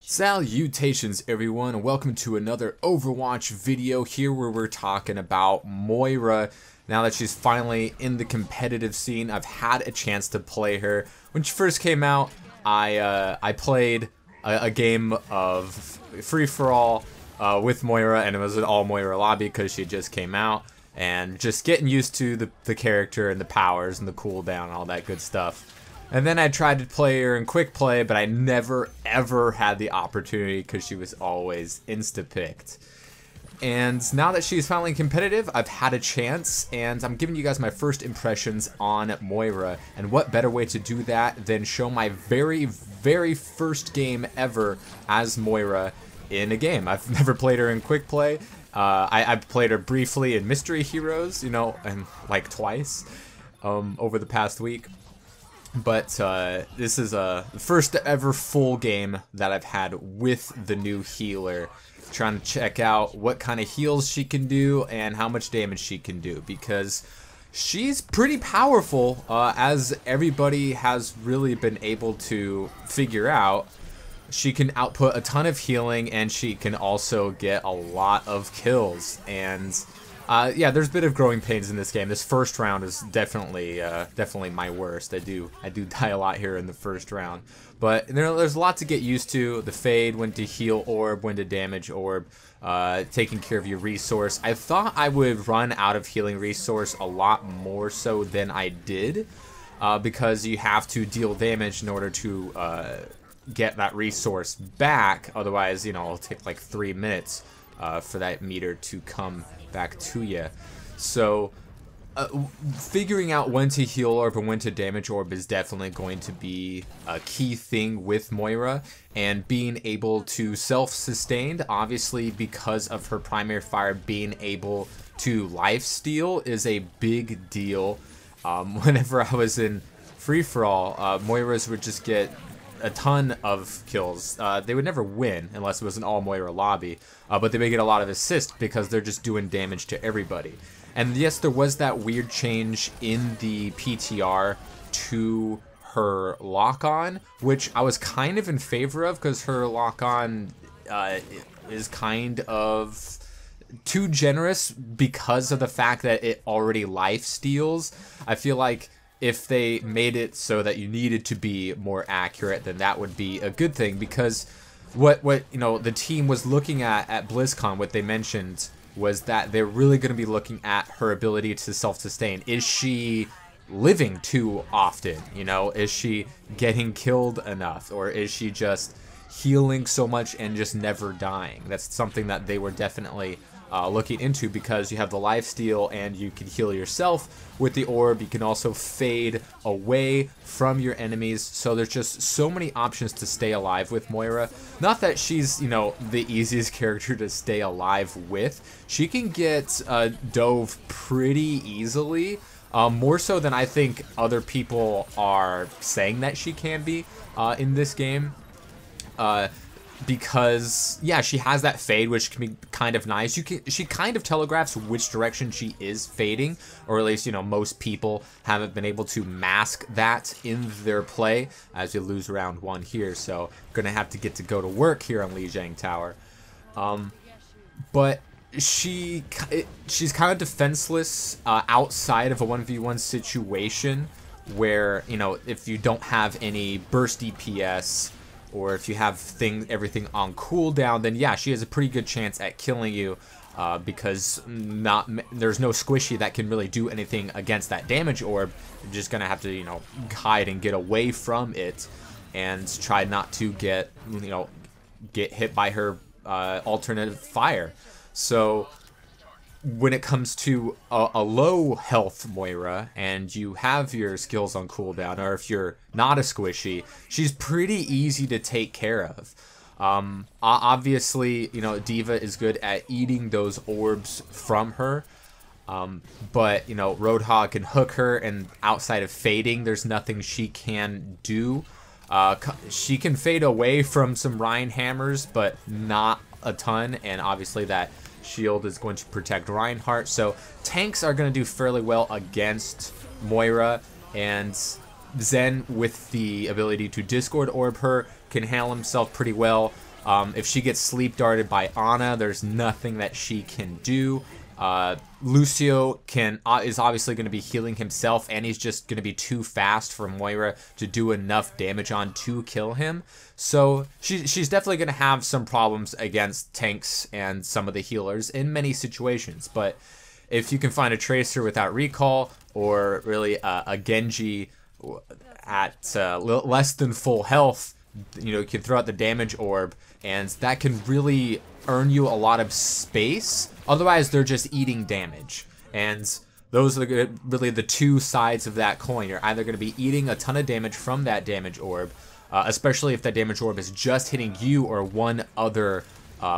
Salutations everyone, and welcome to another Overwatch video here where we're talking about Moira. Now that she's finally in the competitive scene, I've had a chance to play her. When she first came out, I played a game of free-for-all with Moira, and it was an all Moira lobby because she just came out, and just getting used to the character and the powers and the cooldown and all that good stuff. And then I tried to play her in quick play, but I never ever had the opportunity because she was always insta-picked. And now that she's finally competitive, I've had a chance, and I'm giving you guys my first impressions on Moira. And what better way to do that than show my very first game ever as Moira in a game. I've never played her in quick play. I've played her briefly in Mystery Heroes, you know, and like twice over the past week. But this is the first ever full game that I've had with the new healer. Trying to check out what kind of heals she can do and how much damage she can do, because she's pretty powerful, as everybody has really been able to figure out. She can output a ton of healing, and she can also get a lot of kills. And yeah, there's a bit of growing pains in this game. This first round is definitely my worst. I do die a lot here in the first round, but there's a lot to get used to. The fade, when to heal orb, when to damage orb, taking care of your resource. I thought I would run out of healing resource a lot more so than I did, because you have to deal damage in order to get that resource back. Otherwise, you know, it'll take like 3 minutes for that meter to come back to you. So figuring out when to heal orb and when to damage orb is definitely going to be a key thing with Moira, and being able to self-sustain, obviously because of her primary fire being able to lifesteal, is a big deal. Whenever I was in free-for-all, Moira's would just get a ton of kills. They would never win unless it was an all Moira lobby, but they would get a lot of assists because they're just doing damage to everybody. And yes, there was that weird change in the PTR to her lock-on, which I was kind of in favor of, because her lock-on is kind of too generous because of the fact that it already life steals. I feel like if they made it so that you needed to be more accurate, then that would be a good thing, because what you know, the team was looking at BlizzCon, what they mentioned was that they're really going to be looking at her ability to self-sustain. Is she living too often? You know, is she getting killed enough, or is she just healing so much and just never dying? That's something that they were definitely looking into, because you have the lifesteal and you can heal yourself with the orb. You can also fade away from your enemies, so there's just so many options to stay alive with Moira. Not that she's, you know, the easiest character to stay alive with. She can get dove pretty easily, more so than I think other people are saying that she can be in this game. Because yeah, she has that fade, which can be kind of nice. She kind of telegraphs which direction she is fading, or at least, you know, most people haven't been able to mask that in their play, as you lose round 1 here. So gonna have to go to work here on Lijiang Tower. But she's kind of defenseless outside of a 1v1 situation, where, you know, if you don't have any burst DPS, or if you have everything on cooldown, then yeah, she has a pretty good chance at killing you, because there's no squishy that can really do anything against that damage orb. You're just gonna have to, you know, hide and get away from it, and try not to get hit by her alternative fire. So when it comes to a low health Moira, and you have your skills on cooldown, or if you're not a squishy, she's pretty easy to take care of. Obviously, you know, D.Va is good at eating those orbs from her, but, you know, Roadhog can hook her, and outside of fading, there's nothing she can do. She can fade away from some Ryan hammers, but not a ton, and obviously that shield is going to protect Reinhardt. So tanks are going to do fairly well against Moira, and Zen, with the ability to Discord Orb her, can handle himself pretty well. If she gets sleep darted by Ana, there's nothing that she can do. Lucio is obviously going to be healing himself, and he's just going to be too fast for Moira to do enough damage on to kill him. So she's definitely going to have some problems against tanks and some of the healers in many situations. But if you can find a Tracer without recall, or really a Genji at less than full health, you can throw out the damage orb, and that can really earn you a lot of space. Otherwise, they're just eating damage. And those are really the two sides of that coin. You're either going to be eating a ton of damage from that damage orb, especially if that damage orb is just hitting you or one other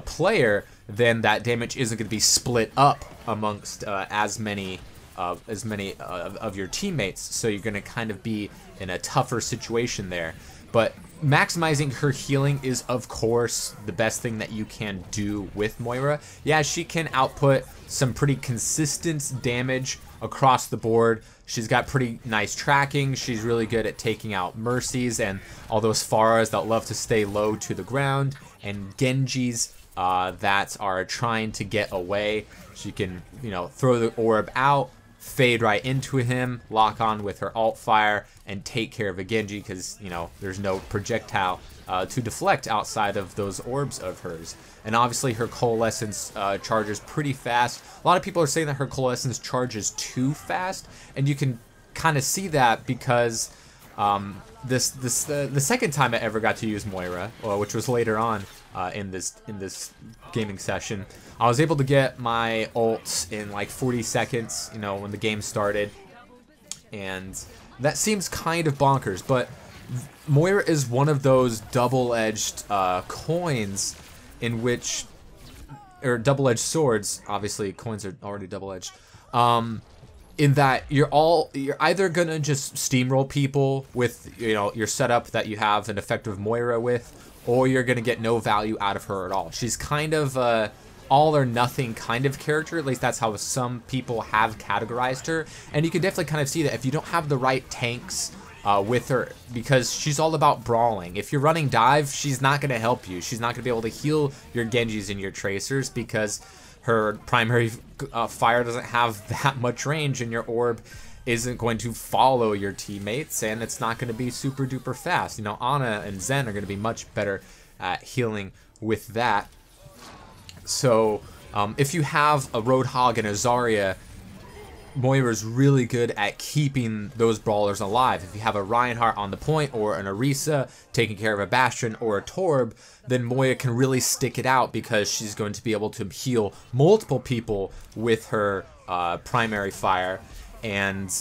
player, then that damage isn't going to be split up amongst as many of your teammates. So you're going to kind of be in a tougher situation there. But maximizing her healing is, of course, the best thing that you can do with Moira. Yeah, she can output some pretty consistent damage across the board. She's got pretty nice tracking. She's really good at taking out Mercies and all those Pharahs that love to stay low to the ground, and Genjis that are trying to get away. She can, throw the orb out, fade right into him, lock on with her alt fire, and take care of a Genji because, there's no projectile to deflect outside of those orbs of hers. And obviously her Coalescence charges pretty fast. A lot of people are saying that her Coalescence charges too fast, and you can kind of see that because the second time I ever got to use Moira, which was later on in this gaming session, I was able to get my ults in like 40 seconds, when the game started, and that seems kind of bonkers, but Moira is one of those double-edged coins in which, or double-edged swords, obviously coins are already double-edged, in that you're either gonna just steamroll people with your setup that you have an effective Moira with, or you're gonna get no value out of her at all. She's kind of all or nothing kind of character. At least that's how some people have categorized her, and you can definitely kind of see that if you don't have the right tanks with her, because she's all about brawling. If you're running dive, she's not going to help you. She's not going to be able to heal your Genjis and your Tracers because her primary fire doesn't have that much range, and your orb isn't going to follow your teammates, and it's not going to be super duper fast. Ana and Zen are going to be much better at healing with that. So if you have a Roadhog and a Zarya, Moira's really good at keeping those brawlers alive. If you have a Reinhardt on the point, or an Orisa taking care of a Bastion or a Torb, then Moira can really stick it out because she's going to be able to heal multiple people with her primary fire, and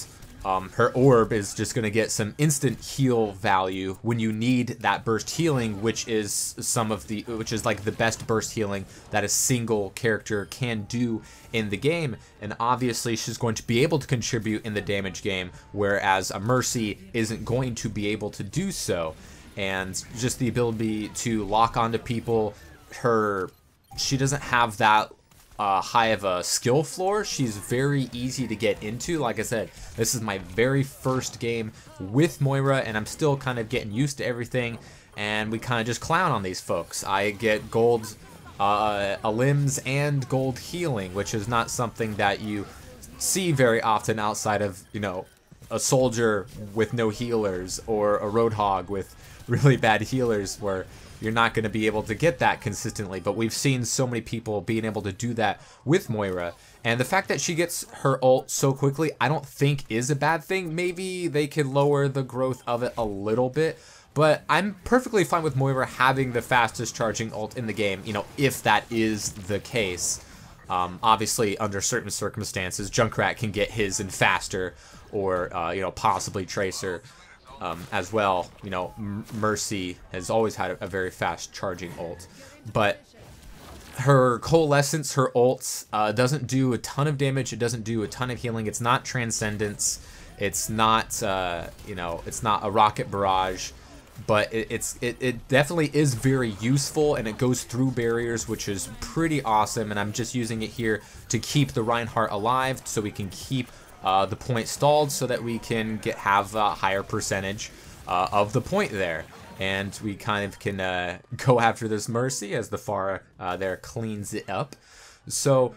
her orb is just going to get some instant heal value when you need that burst healing, which is like the best burst healing that a single character can do in the game. And obviously she's going to be able to contribute in the damage game, whereas a Mercy isn't going to be able to do so. And just the ability to lock onto people, she doesn't have that high of a skill floor. She's very easy to get into. Like I said, this is my very first game with Moira, and I'm still kind of getting used to everything, and we kind of just clown on these folks. I get gold limbs and gold healing, which is not something that you see very often outside of, a soldier with no healers or a Roadhog with really bad healers, where you're not going to be able to get that consistently. But we've seen so many people being able to do that with Moira, and the fact that she gets her ult so quickly I don't think is a bad thing. Maybe they could lower the growth of it a little bit, but I'm perfectly fine with Moira having the fastest charging ult in the game, if that is the case. Obviously under certain circumstances Junkrat can get his in faster, or possibly Tracer as well. Mercy has always had a very fast charging ult, but her Coalescence, her ults, doesn't do a ton of damage. It doesn't do a ton of healing. It's not Transcendence. It's not, it's not a Rocket Barrage, but it definitely is very useful, and it goes through barriers, which is pretty awesome. And I'm just using it here to keep the Reinhardt alive, so we can keep the point stalled, so that we can have a higher percentage of the point there. and we kind of can go after this Mercy as the Pharah there cleans it up. So,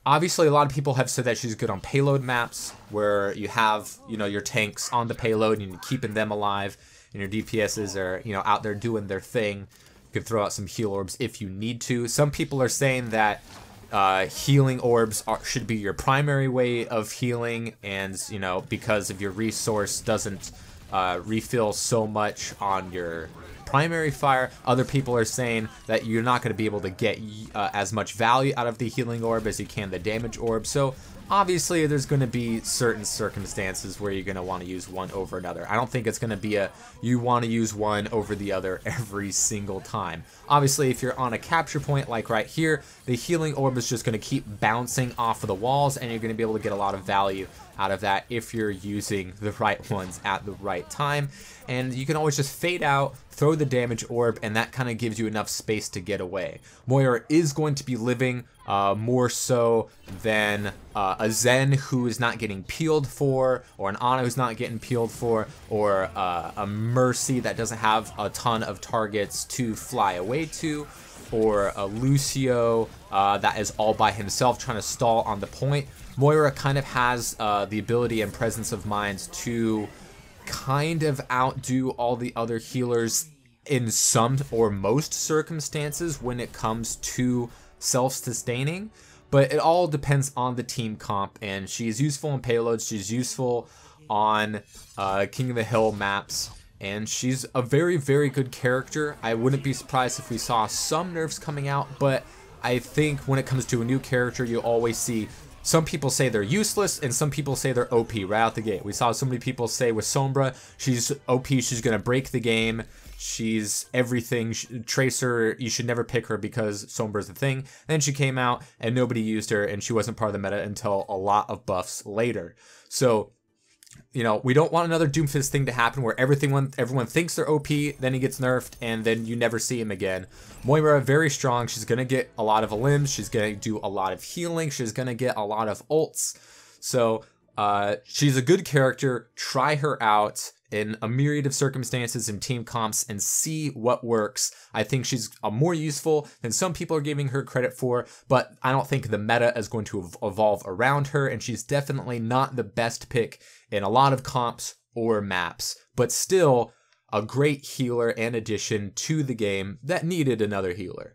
obviously a lot of people have said that she's good on payload maps, where you have, you know, your tanks on the payload and you're keeping them alive, and your DPSs are, you know, out there doing their thing. You can throw out some heal orbs if you need to. Some people are saying that healing orbs should be your primary way of healing, and, you know, because if your resource doesn't refill so much on your primary fire, other people are saying that you're not going to be able to get as much value out of the healing orb as you can the damage orb. So obviously there's going to be certain circumstances where you're going to want to use one over another. I don't think it's going to be you want to use one over the other every single time. Obviously, if you're on a capture point like right here, the healing orb is just going to keep bouncing off of the walls, and you're going to be able to get a lot of value out of that if you're using the right ones at the right time. And you can always just fade out, throw the damage orb, and that kind of gives you enough space to get away. Moira is going to be living more so than a Zen who is not getting peeled for, or an Ana who's not getting peeled for, or a Mercy that doesn't have a ton of targets to fly away to, or a Lucio that is all by himself trying to stall on the point. Moira kind of has the ability and presence of mind to kind of outdo all the other healers in some or most circumstances when it comes to self-sustaining, but it all depends on the team comp, and she's useful in payloads, she's useful on King of the Hill maps, and she's a very, very good character. I wouldn't be surprised if we saw some nerfs coming out, but I think when it comes to a new character, you always see some people say they're useless, and some people say they're OP right out the gate. We saw so many people say with Sombra, she's OP, she's going to break the game, she's everything. Tracer, you should never pick her because Sombra's the thing. Then she came out, and nobody used her, and she wasn't part of the meta until a lot of buffs later. So, you know, we don't want another Doomfist thing to happen where everyone thinks they're OP, then he gets nerfed, and then you never see him again. Moira, very strong. She's going to get a lot of limbs. She's going to do a lot of healing. She's going to get a lot of ults. So she's a good character. Try her out in a myriad of circumstances and team comps and see what works. I think she's more useful than some people are giving her credit for, but I don't think the meta is going to evolve around her, and she's definitely not the best pick in a lot of comps or maps, but still a great healer and addition to the game that needed another healer.